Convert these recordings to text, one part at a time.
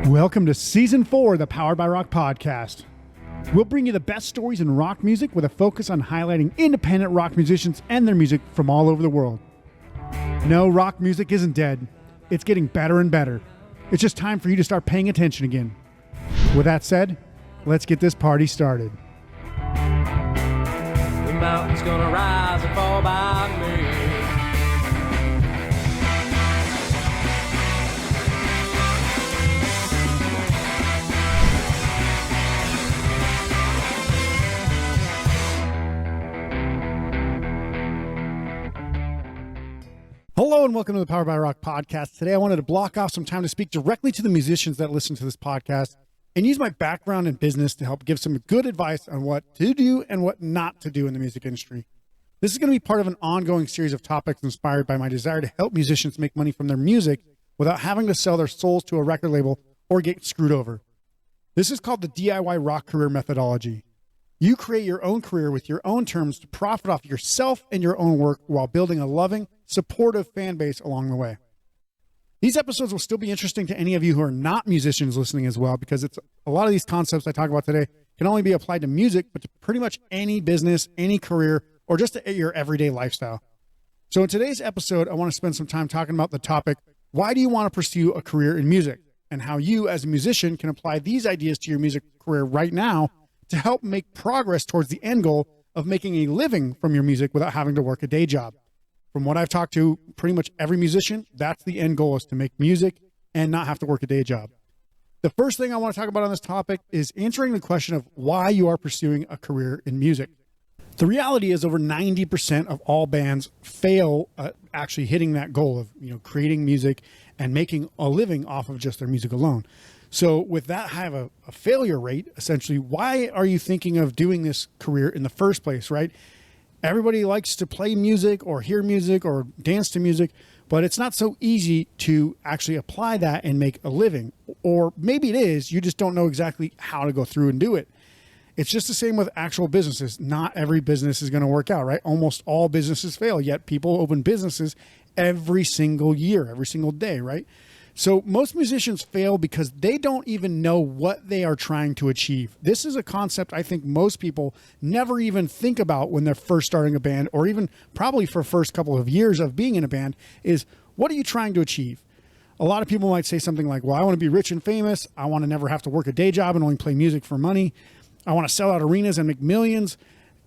Welcome to Season 4 of the Powered by Rock podcast. We'll bring you the best stories in rock music with a focus on highlighting independent rock musicians and their music from all over the world. No, rock music isn't dead. It's getting better and better. It's just time for you to start paying attention again. With that said, let's get this party started. The mountain's gonna rise and fall by me. Hello and welcome to the Powered by Rock podcast. Today I wanted to block off some time to speak directly to the musicians that listen to this podcast and use my background in business to help give some good advice on what to do and what not to do in the music industry. This is going to be part of an ongoing series of topics inspired by my desire to help musicians make money from their music without having to sell their souls to a record label or get screwed over. This is called the DIY rock career methodology. You create your own career with your own terms to profit off yourself and your own work while building a loving, supportive fan base along the way. These episodes will still be interesting to any of you who are not musicians listening as well, because it's a lot of these concepts I talk about today can only be applied to music, but to pretty much any business, any career, or just to your everyday lifestyle. So in today's episode, I want to spend some time talking about the topic, why do you want to pursue a career in music? And how you as a musician can apply these ideas to your music career right now to help make progress towards the end goal of making a living from your music without having to work a day job. From what I've talked to pretty much every musician, that's the end goal, is to make music and not have to work a day job. The first thing I want to talk about on this topic is answering the question of why you are pursuing a career in music. The reality is over 90% of all bands fail at actually hitting that goal of, creating music and making a living off of just their music alone. So with that high of a failure rate, essentially, why are you thinking of doing this career in the first place, right? Everybody likes to play music or hear music or dance to music, but it's not so easy to actually apply that and make a living. Or maybe it is, you just don't know exactly how to go through and do it. It's just the same with actual businesses. Not every business is going to work out, right? Almost all businesses fail, yet people open businesses every single year, every single day, right? So most musicians fail because they don't even know what they are trying to achieve. This is a concept I think most people never even think about when they're first starting a band, or even probably for first couple of years of being in a band, is what are you trying to achieve? A lot of people might say something like, well, I want to be rich and famous. I want to never have to work a day job and only play music for money. I want to sell out arenas and make millions.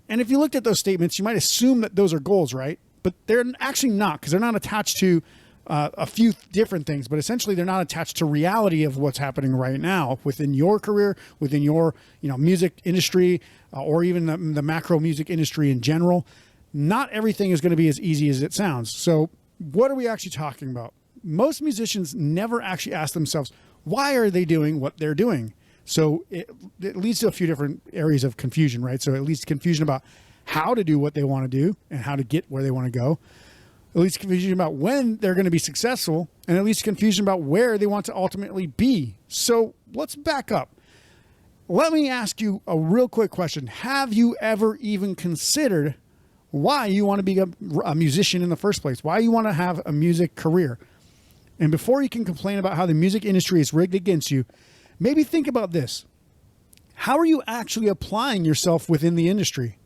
And if you looked at those statements, you might assume that those are goals, right? But they're actually not, because they're not attached to a few different things, but essentially they're not attached to reality of what's happening right now within your career, within your music industry, or even the macro music industry in general. Not everything is going to be as easy as it sounds. So what are we actually talking about? Most musicians never actually ask themselves, why are they doing what they're doing? So it leads to a few different areas of confusion, right? So it leads to confusion about how to do what they want to do and how to get where they want to go. It leads to confusion about when they're going to be successful, and it leads to confusion about where they want to ultimately be. So let's back up. Let me ask you a real quick question. Have you ever even considered why you want to be a musician in the first place? Why you want to have a music career? And before you can complain about how the music industry is rigged against you, maybe think about this. How are you actually applying yourself within the industry?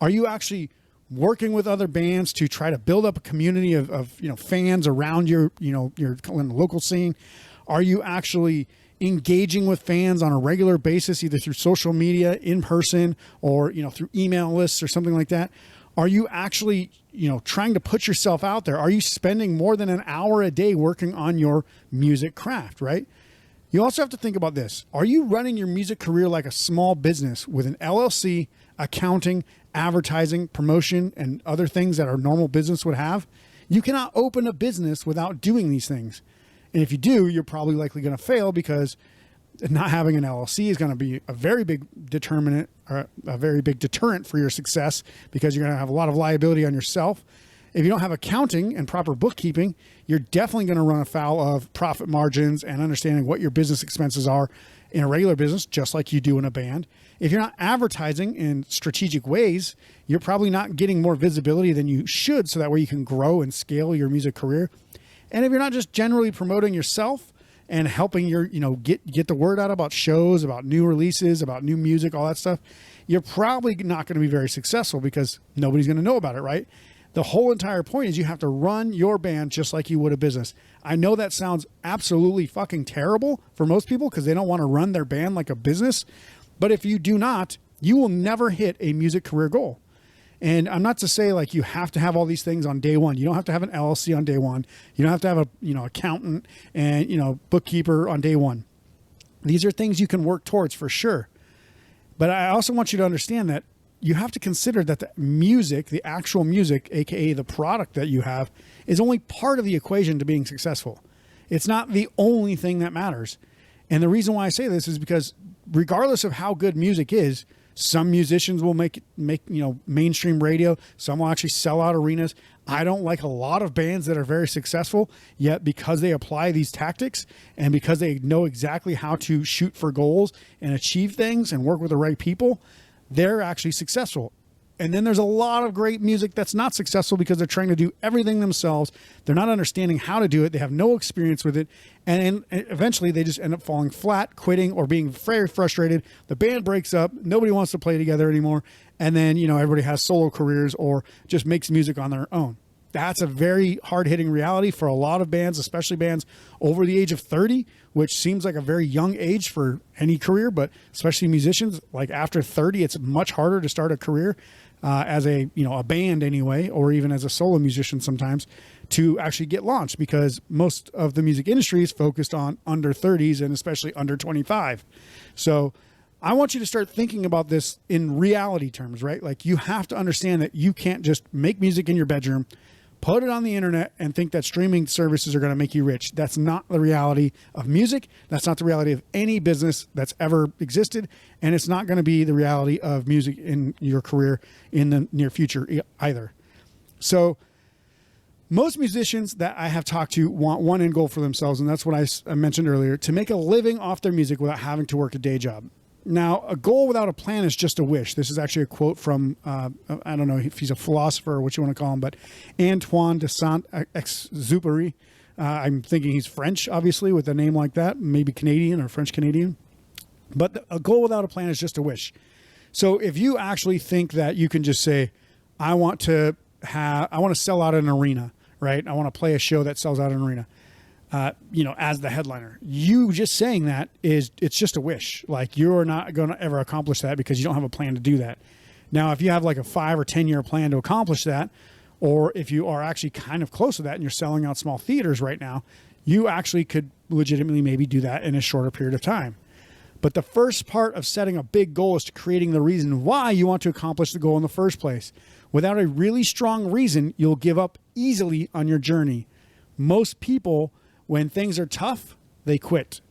Are you actually working with other bands to try to build up a community of fans around your local scene? Are you actually engaging with fans on a regular basis, either through social media, in person, or through email lists or something like that? Are you actually trying to put yourself out there? Are you spending more than an hour a day working on your music craft, right? You also have to think about this. Are you running your music career like a small business with an LLC, accounting, advertising, promotion, and other things that our normal business would have? You cannot open a business without doing these things. And if you do, you're probably likely going to fail, because not having an LLC is going to be a very big determinant, or a very big deterrent for your success, because you're going to have a lot of liability on yourself. If you don't have accounting and proper bookkeeping, you're definitely going to run afoul of profit margins and understanding what your business expenses are in a regular business, just like you do in a band. If you're not advertising in strategic ways, you're probably not getting more visibility than you should, so that way you can grow and scale your music career. And if you're not just generally promoting yourself and helping your, get the word out about shows, about new releases, about new music, all that stuff, you're probably not going to be very successful because nobody's going to know about it, right? The whole entire point is you have to run your band just like you would a business. I know that sounds absolutely fucking terrible for most people because they don't want to run their band like a business. But if you do not, you will never hit a music career goal. And I'm not to say like you have to have all these things on day one. You don't have to have an LLC on day one. You don't have to have a, accountant and, bookkeeper on day one. These are things you can work towards for sure. But I also want you to understand that you have to consider that the music, the actual music, aka the product that you have, is only part of the equation to being successful. It's not the only thing that matters. And the reason why I say this is because regardless of how good music is, some musicians will make mainstream radio. Some will actually sell out arenas. I don't like a lot of bands that are very successful, yet because they apply these tactics and because they know exactly how to shoot for goals and achieve things and work with the right people, they're actually successful. And then there's a lot of great music that's not successful because they're trying to do everything themselves. They're not understanding how to do it. They have no experience with it. And eventually they just end up falling flat, quitting, or being very frustrated. The band breaks up. Nobody wants to play together anymore. And then, everybody has solo careers or just makes music on their own. That's a very hard-hitting reality for a lot of bands, especially bands over the age of 30, which seems like a very young age for any career, but especially musicians, like after 30, it's much harder to start a career as a band anyway, or even as a solo musician sometimes, to actually get launched because most of the music industry is focused on under 30s and especially under 25. So I want you to start thinking about this in reality terms, right? Like you have to understand that you can't just make music in your bedroom, put it on the internet and think that streaming services are going to make you rich. That's not the reality of music. That's not the reality of any business that's ever existed. And it's not going to be the reality of music in your career in the near future either. So most musicians that I have talked to want one end goal for themselves. And that's what I mentioned earlier, to make a living off their music without having to work a day job. Now, a goal without a plan is just a wish. This is actually a quote from, I don't know if he's a philosopher or what you want to call him, but Antoine de Saint-Exupéry. I'm thinking he's French, obviously, with a name like that, maybe Canadian or French-Canadian. But a goal without a plan is just a wish. So if you actually think that you can just say, I want to sell out an arena, right? I want to play a show that sells out an arena. As the headliner, you just saying that it's just a wish. Like you're not going to ever accomplish that because you don't have a plan to do that. Now, if you have like a 5 or 10 year plan to accomplish that, or if you are actually kind of close to that and you're selling out small theaters right now, you actually could legitimately maybe do that in a shorter period of time. But the first part of setting a big goal is to creating the reason why you want to accomplish the goal in the first place. Without a really strong reason, you'll give up easily on your journey. Most people, when things are tough, they quit.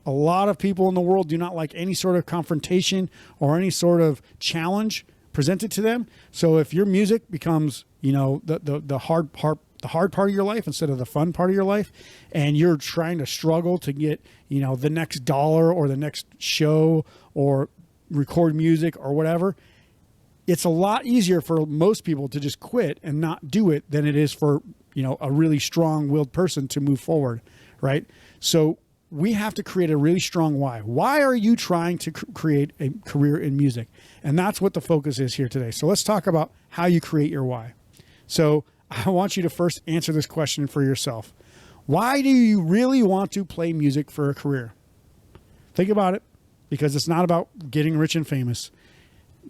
A lot of people in the world do not like any sort of confrontation or any sort of challenge presented to them. So if your music becomes, the hard part of your life instead of the fun part of your life, and you're trying to struggle to get, the next dollar or the next show or record music or whatever, it's a lot easier for most people to just quit and not do it than it is for a really strong-willed person to move forward, right? So we have to create a really strong why. Why are you trying to create a career in music? And that's what the focus is here today. So let's talk about how you create your why. So I want you to first answer this question for yourself. Why do you really want to play music for a career? Think about it, because it's not about getting rich and famous.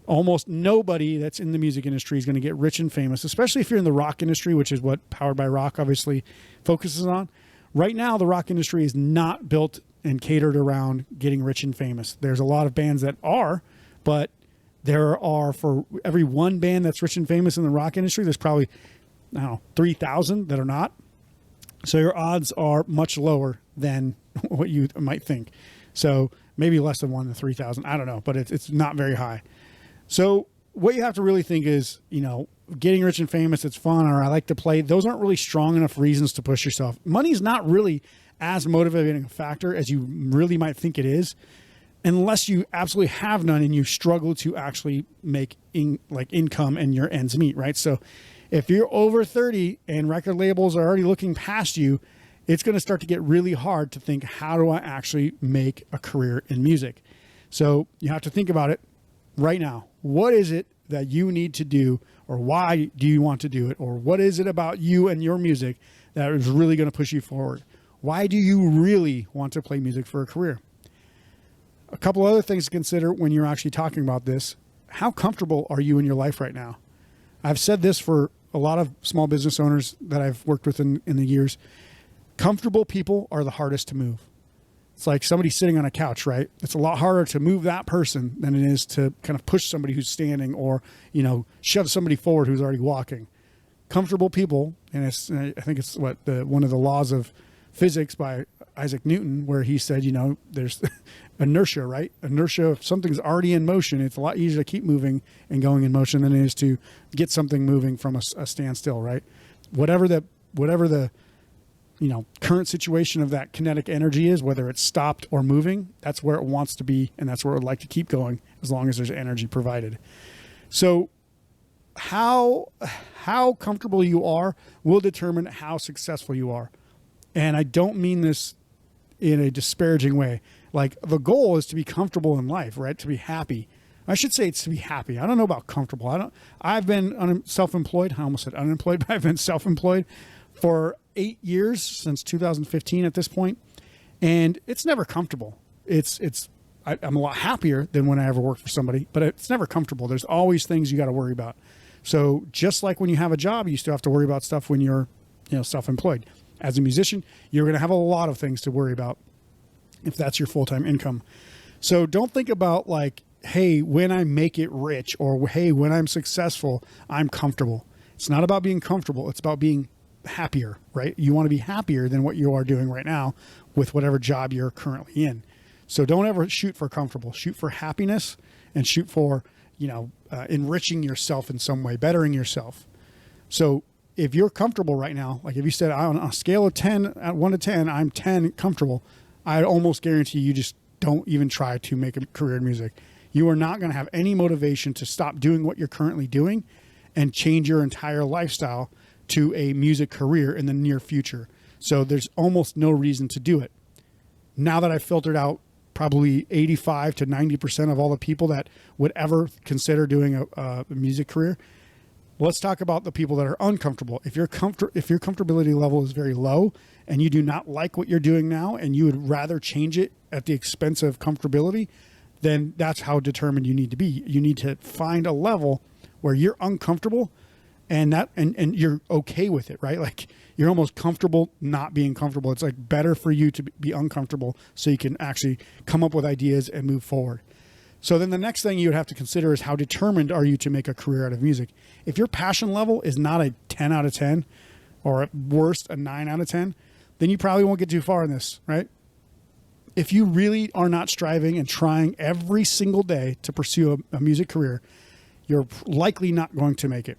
Almost nobody that's in the music industry is going to get rich and famous, especially if you're in the rock industry, which is what Powered by Rock obviously focuses on. Right now, the rock industry is not built and catered around getting rich and famous. There's a lot of bands that are, but there are, for every one band that's rich and famous in the rock industry, there's probably, 3,000 that are not. So your odds are much lower than what you might think. So maybe less than 1 in 3,000. I don't know, but it's not very high. So what you have to really think is, getting rich and famous, it's fun, or I like to play. Those aren't really strong enough reasons to push yourself. Money's not really as motivating a factor as you really might think it is, unless you absolutely have none and you struggle to actually make income and your ends meet, right? So if you're over 30 and record labels are already looking past you it's going to start to get really hard to think, how do I actually make a career in music? So you have to think about it right now. What is it that you need to do, or why do you want to do it? Or what is it about you and your music that is really going to push you forward? Why do you really want to play music for a career? A couple other things to consider when you're actually talking about this. How comfortable are you in your life right now? I've said this for a lot of small business owners that I've worked with in the years. Comfortable people are the hardest to move. It's like somebody sitting on a couch, right? It's a lot harder to move that person than it is to kind of push somebody who's standing, or, shove somebody forward who's already walking. Comfortable people, and I think it's one of the laws of physics by Isaac Newton, where he said, there's inertia, right? Inertia, if something's already in motion, it's a lot easier to keep moving and going in motion than it is to get something moving from a standstill, right? Whatever the current situation of that kinetic energy is, whether it's stopped or moving, that's where it wants to be, and that's where it would like to keep going as long as there's energy provided. So how comfortable you are will determine how successful you are. And I don't mean this in a disparaging way. Like, the goal is to be comfortable in life, right? To be happy. I should say it's to be happy. I don't know about comfortable. I've been self-employed. I almost said unemployed, but I've been self-employed for 8 years, since 2015 at this point. And it's never comfortable. I'm a lot happier than when I ever worked for somebody, but it's never comfortable. There's always things you got to worry about. So just like when you have a job, you still have to worry about stuff when you're, self-employed. As a musician, you're going to have a lot of things to worry about if that's your full-time income. So don't think about like, hey, when I make it rich, or hey, when I'm successful, I'm comfortable. It's not about being comfortable. It's about being happier, right? You want to be happier than what you are doing right now with whatever job you're currently in. So don't ever shoot for comfortable. Shoot for happiness, and shoot for, enriching yourself in some way, bettering yourself. So if you're comfortable right now, like if you said, on a scale of 10, at 1 to 10, I'm 10 comfortable, I almost guarantee you just don't even try to make a career in music. You are not going to have any motivation to stop doing what you're currently doing and change your entire lifestyle to a music career in the near future. So there's almost no reason to do it. Now that I've filtered out probably 85 to 90% of all the people that would ever consider doing a music career, let's talk about the people that are uncomfortable. If your comfortability level is very low and you do not like what you're doing now and you would rather change it at the expense of comfortability, then that's how determined you need to be. You need to find a level where you're uncomfortable and you're okay with it, right? Like, you're almost comfortable not being comfortable. It's like better for you to be uncomfortable so you can actually come up with ideas and move forward. So then the next thing you would have to consider is, how determined are you to make a career out of music? If your passion level is not a 10 out of 10, or at worst a 9 out of 10, then you probably won't get too far in this, right? If you really are not striving and trying every single day to pursue a music career, you're likely not going to make it.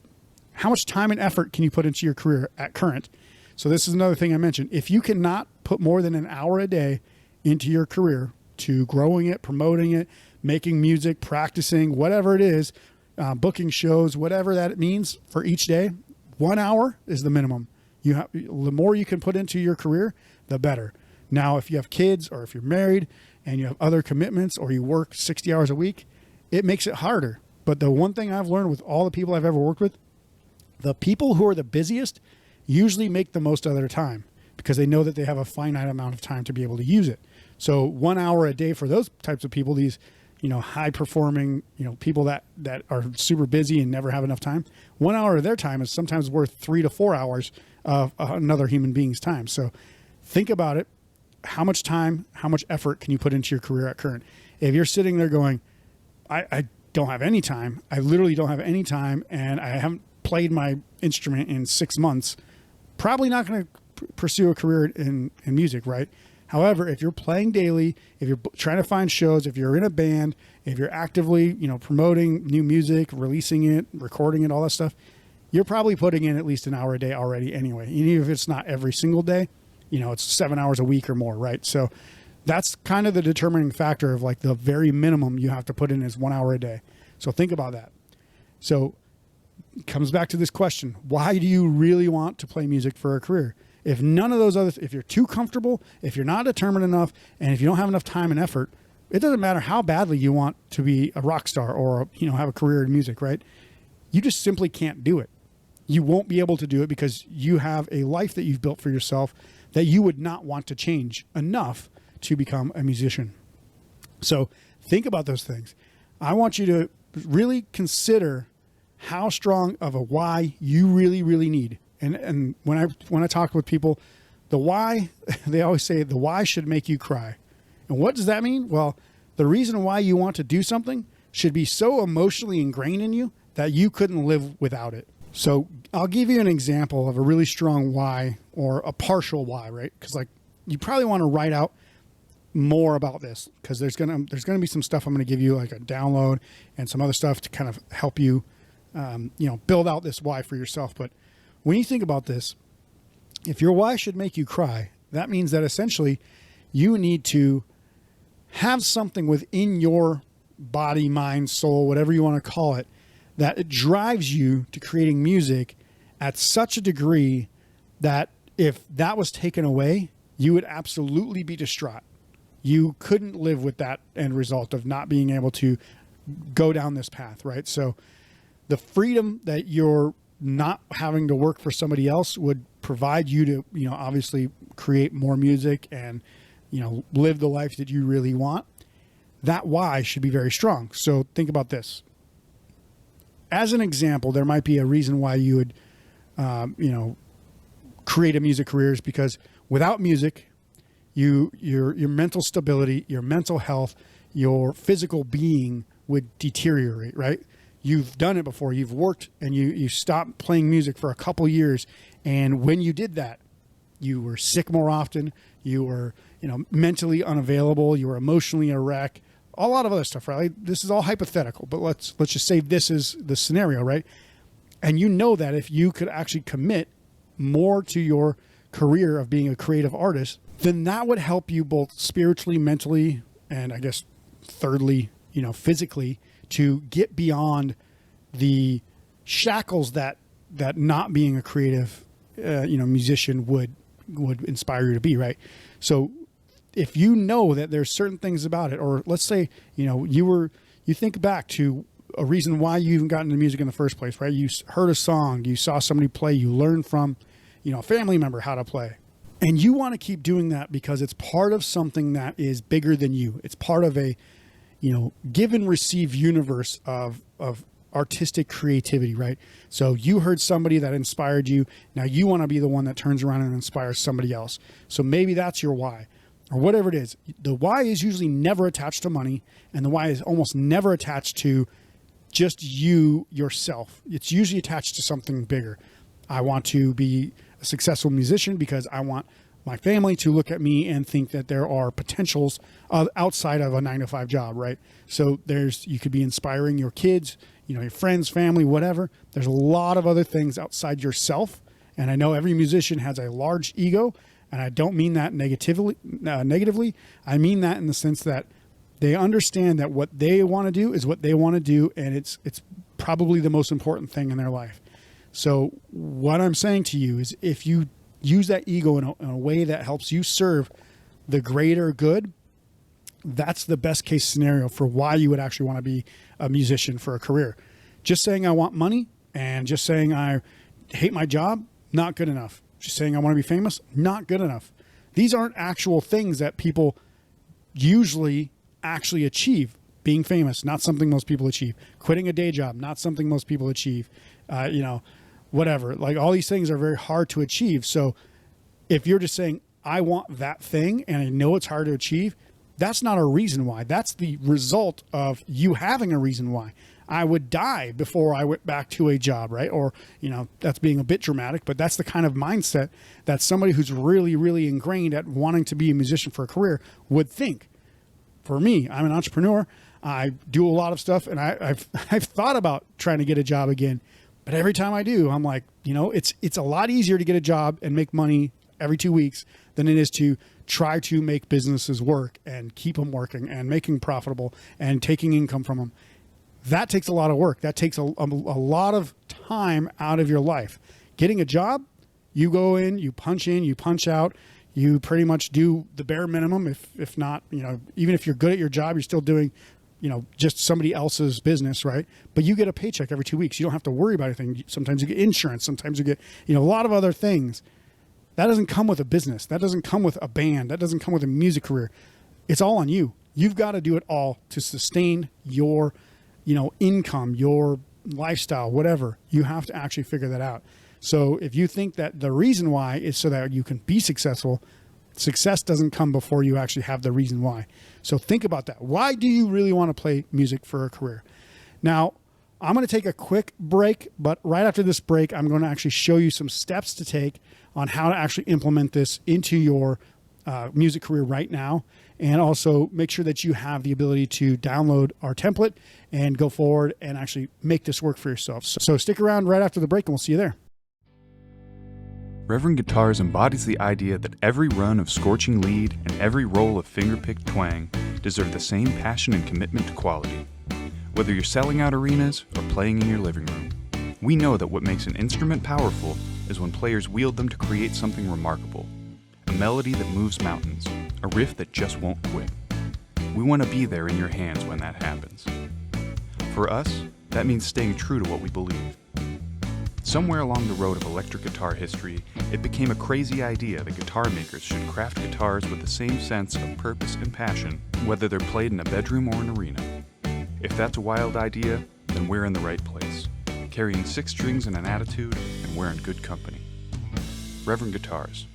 How much time and effort can you put into your career at current? So this is another thing I mentioned. If you cannot put more than an hour a day into your career to growing it, promoting it, making music, practicing, whatever it is, booking shows, whatever that means for each day, 1 hour is the minimum. The more you can put into your career, the better. Now, if you have kids, or if you're married and you have other commitments, or you work 60 hours a week, it makes it harder. But the one thing I've learned with all the people I've ever worked with, the people who are the busiest usually make the most of their time, because they know that they have a finite amount of time to be able to use it. So 1 hour a day for those types of people, these, high performing, people that are super busy and never have enough time, 1 hour of their time is sometimes worth 3 to 4 hours of another human being's time. So think about it. How much time, how much effort can you put into your career at current? If you're sitting there going, I don't have any time, I literally don't have any time, and I haven't played my instrument in 6 months, probably not going to pursue a career in music, right? However, if you're playing daily, if you're trying to find shows, if you're in a band, if you're actively, promoting new music, releasing it, recording it, all that stuff, you're probably putting in at least an hour a day already anyway. Even if it's not every single day, it's 7 hours a week or more, right? So that's kind of the determining factor of like the very minimum you have to put in is 1 hour a day. So think about that. So it comes back to this question. Why do you really want to play music for a career? If none of those other, if you're too comfortable, if you're not determined enough, and if you don't have enough time and effort, it doesn't matter how badly you want to be a rock star or, have a career in music, right? You just simply can't do it. You won't be able to do it because you have a life that you've built for yourself that you would not want to change enough to become a musician. So think about those things. I want you to really consider how strong of a why you really, really need. And when I talk with people, the why, they always say the why should make you cry. And what does that mean? Well, the reason why you want to do something should be so emotionally ingrained in you that you couldn't live without it. So I'll give you an example of a really strong why or a partial why, right? Because you probably want to write out more about this because there's gonna be some stuff I'm gonna give you, like a download and some other stuff to kind of help you, build out this why for yourself. But when you think about this, if your why should make you cry, that means that essentially you need to have something within your body, mind, soul, whatever you want to call it, that it drives you to creating music at such a degree that if that was taken away, you would absolutely be distraught. You couldn't live with that end result of not being able to go down this path, right? So the freedom that you're not having to work for somebody else would provide you to, obviously create more music and, live the life that you really want. That why should be very strong. So think about this. As an example, there might be a reason why you would, create a music career is because without music, your mental stability, your mental health, your physical being would deteriorate, right? You've done it before. You've worked and you stopped playing music for a couple years. And when you did that, you were sick more often. You were, mentally unavailable. You were emotionally a wreck. A lot of other stuff, right? This is all hypothetical, but let's just say this is the scenario, right? And you know that if you could actually commit more to your career of being a creative artist, then that would help you both spiritually, mentally, and I guess thirdly, physically, to get beyond the shackles that not being a creative, musician would inspire you to be, right? So if you know that there's certain things about it, or let's say, you think back to a reason why you even got into music in the first place, right? You heard a song, you saw somebody play, you learned from, a family member how to play. And you want to keep doing that because it's part of something that is bigger than you. It's part of a, give and receive universe of artistic creativity, right? So you heard somebody that inspired you. Now you want to be the one that turns around and inspires somebody else. So maybe that's your why. Or whatever it is. The why is usually never attached to money, and the why is almost never attached to just you yourself. It's usually attached to something bigger. I want to be a successful musician because I want my family to look at me and think that there are potentials outside of a 9-to-5 job, right? So you could be inspiring your kids, your friends, family, whatever. There's a lot of other things outside yourself, and I know every musician has a large ego. And I don't mean that negatively. I mean that in the sense that they understand that what they want to do is what they want to do, and it's probably the most important thing in their life. So what I'm saying to you is if you use that ego in a way that helps you serve the greater good, that's the best case scenario for why you would actually want to be a musician for a career. Just saying I want money and just saying I hate my job, not good enough. Just saying I want to be famous, not good enough. These aren't actual things that people usually actually achieve. Being famous, not something most people achieve. Quitting a day job, not something most people achieve. Whatever. Like all these things are very hard to achieve. So if you're just saying, I want that thing and I know it's hard to achieve, that's not a reason why. That's the result of you having a reason why. I would die before I went back to a job, right? Or, that's being a bit dramatic, but that's the kind of mindset that somebody who's really, really ingrained at wanting to be a musician for a career would think. For me, I'm an entrepreneur. I do a lot of stuff, and I've thought about trying to get a job again. But every time I do, I'm like, it's a lot easier to get a job and make money every 2 weeks than it is to try to make businesses work and keep them working and making profitable and taking income from them. That takes a lot of work. That takes a lot of time out of your life. Getting a job, You go in, you punch out. You pretty much do the bare minimum. If not, even if you're good at your job, you're still doing, just somebody else's business, right? But you get a paycheck every 2 weeks. You don't have to worry about anything. Sometimes you get insurance. Sometimes you get, a lot of other things. That doesn't come with a business. That doesn't come with a band. That doesn't come with a music career. It's all on you. You've got to do it all to sustain your, income, your lifestyle, whatever. You have to actually figure that out. So if you think that the reason why is so that you can be successful, success doesn't come before you actually have the reason why. So think about that. Why do you really want to play music for a career? Now, I'm going to take a quick break, but right after this break, I'm going to actually show you some steps to take on how to actually implement this into your music career right now. And also make sure that you have the ability to download our template and go forward and actually make this work for yourself. So stick around right after the break and we'll see you there. Reverend Guitars embodies the idea that every run of scorching lead and every roll of finger-picked twang deserve the same passion and commitment to quality. Whether you're selling out arenas or playing in your living room, we know that what makes an instrument powerful is when players wield them to create something remarkable. A melody that moves mountains, a riff that just won't quit. We want to be there in your hands when that happens. For us, that means staying true to what we believe. Somewhere along the road of electric guitar history, it became a crazy idea that guitar makers should craft guitars with the same sense of purpose and passion, whether they're played in a bedroom or an arena. If that's a wild idea, then we're in the right place, carrying 6 strings and an attitude, and we're in good company. Reverend Guitars.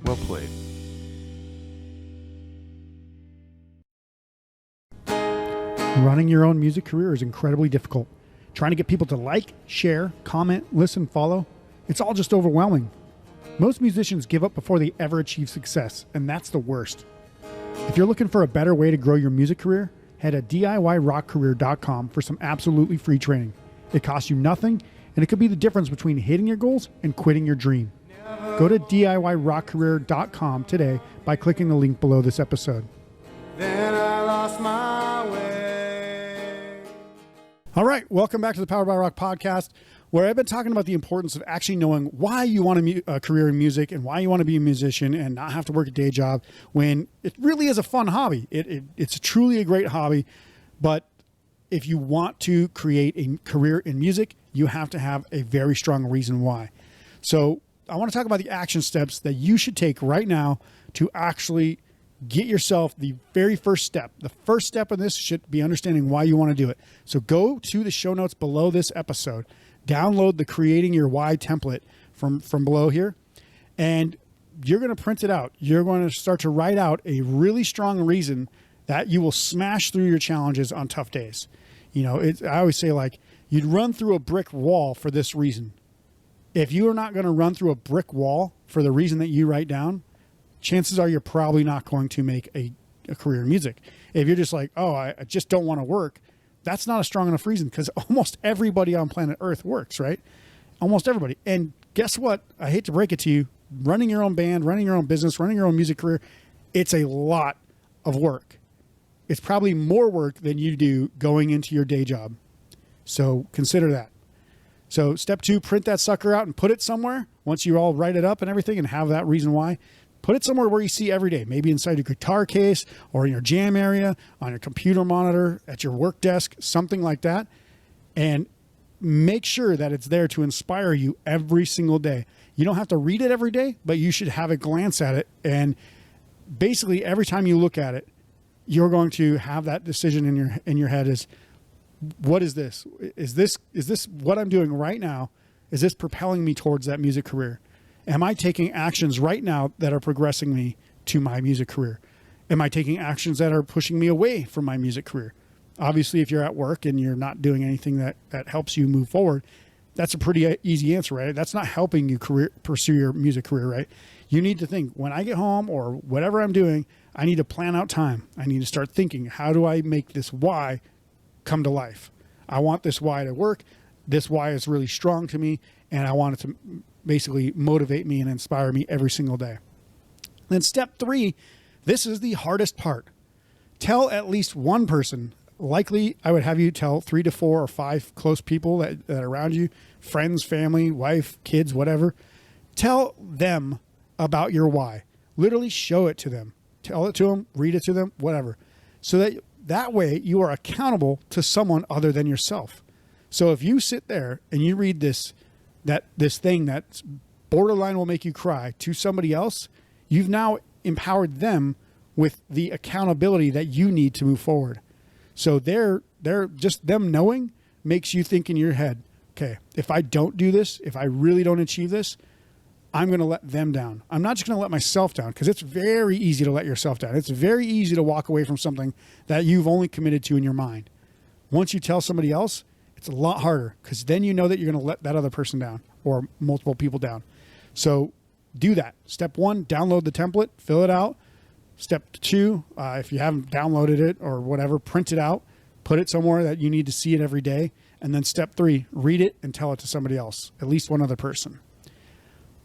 Well played. Running your own music career is incredibly difficult. Trying to get people to like, share, comment, listen, follow, it's all just overwhelming. Most musicians give up before they ever achieve success, and that's the worst. If you're looking for a better way to grow your music career, head to DIYrockcareer.com for some absolutely free training. It costs you nothing, and it could be the difference between hitting your goals and quitting your dream. Go to DIYrockcareer.com today by clicking the link below this episode. Then I lost my way. All right, welcome back to the Powered by Rock podcast, where I've been talking about the importance of actually knowing why you want a career in music and why you want to be a musician and not have to work a day job when it really is a fun hobby. It's truly a great hobby, but if you want to create a career in music, you have to have a very strong reason why. So I want to talk about the action steps that you should take right now to actually get yourself the very first step. The first step of this should be understanding why you want to do it. So go to the show notes below this episode, download the Creating Your Why template from below here, and you're going to print it out. You're going to start to write out a really strong reason that you will smash through your challenges on tough days. I always say, like, you'd run through a brick wall for this reason. If you are not going to run through a brick wall for the reason that you write down, chances are you're probably not going to make a career in music. If you're just like, oh, I just don't want to work, that's not a strong enough reason, because almost everybody on planet Earth works, right? Almost everybody. And guess what? I hate to break it to you. Running your own band, running your own business, running your own music career, it's a lot of work. It's probably more work than you do going into your day job. So consider that. So step 2, print that sucker out and put it somewhere. Once you all write it up and everything and have that reason why, put it somewhere where you see every day, maybe inside your guitar case or in your jam area, on your computer monitor, at your work desk, something like that. And make sure that it's there to inspire you every single day. You don't have to read it every day, but you should have a glance at it. And basically every time you look at it, you're going to have that decision in your head is, what is this? Is this what I'm doing right now? Is this propelling me towards that music career? Am I taking actions right now that are progressing me to my music career? Am I taking actions that are pushing me away from my music career? Obviously, if you're at work and you're not doing anything that helps you move forward, that's a pretty easy answer, right? That's not helping you pursue your music career, right? You need to think, when I get home or whatever I'm doing, I need to plan out time. I need to start thinking, how do I make this why come to life? I want this why to work. This why is really strong to me, and I want it to basically motivate me and inspire me every single day. Then step 3, this is the hardest part. Tell at least one person. Likely, I would have you tell 3 to 4 or 5 close people that are around you, friends, family, wife, kids, whatever. Tell them about your why. Literally show it to them. Tell it to them, read it to them, whatever. So that way you are accountable to someone other than yourself. So if you sit there and you read this thing that's borderline will make you cry to somebody else, you've now empowered them with the accountability that you need to move forward. So they're just them knowing makes you think in your head, okay, if I don't do this, if I really don't achieve this, I'm going to let them down. I'm not just going to let myself down, because it's very easy to let yourself down. It's very easy to walk away from something that you've only committed to in your mind. Once you tell somebody else, it's a lot harder, because then you know that you're going to let that other person down or multiple people down. So do that. Step 1, download the template, fill it out. Step 2, if you haven't downloaded it or whatever, print it out, put it somewhere that you need to see it every day. And then step 3, read it and tell it to somebody else, at least one other person.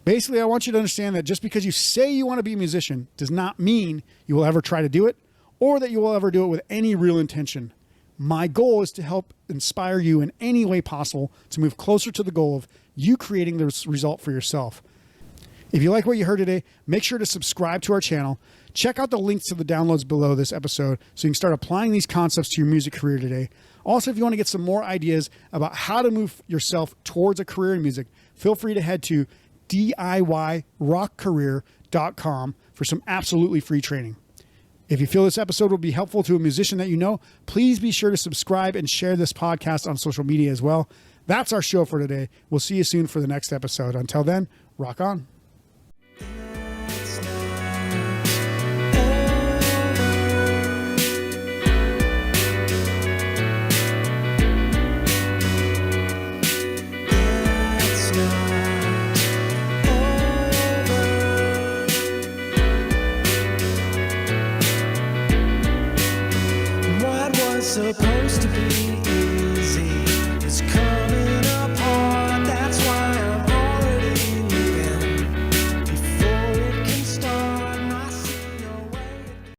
Basically, I want you to understand that just because you say you want to be a musician does not mean you will ever try to do it, or that you will ever do it with any real intention. My goal is to help inspire you in any way possible to move closer to the goal of you creating this result for yourself. If you like what you heard today, make sure to subscribe to our channel. Check out the links to the downloads below this episode so you can start applying these concepts to your music career today. Also, if you want to get some more ideas about how to move yourself towards a career in music, feel free to head to DIYrockcareer.com for some absolutely free training. If you feel this episode will be helpful to a musician that you know, please be sure to subscribe and share this podcast on social media as well. That's our show for today. We'll see you soon for the next episode. Until then, rock on. Supposed to be easy.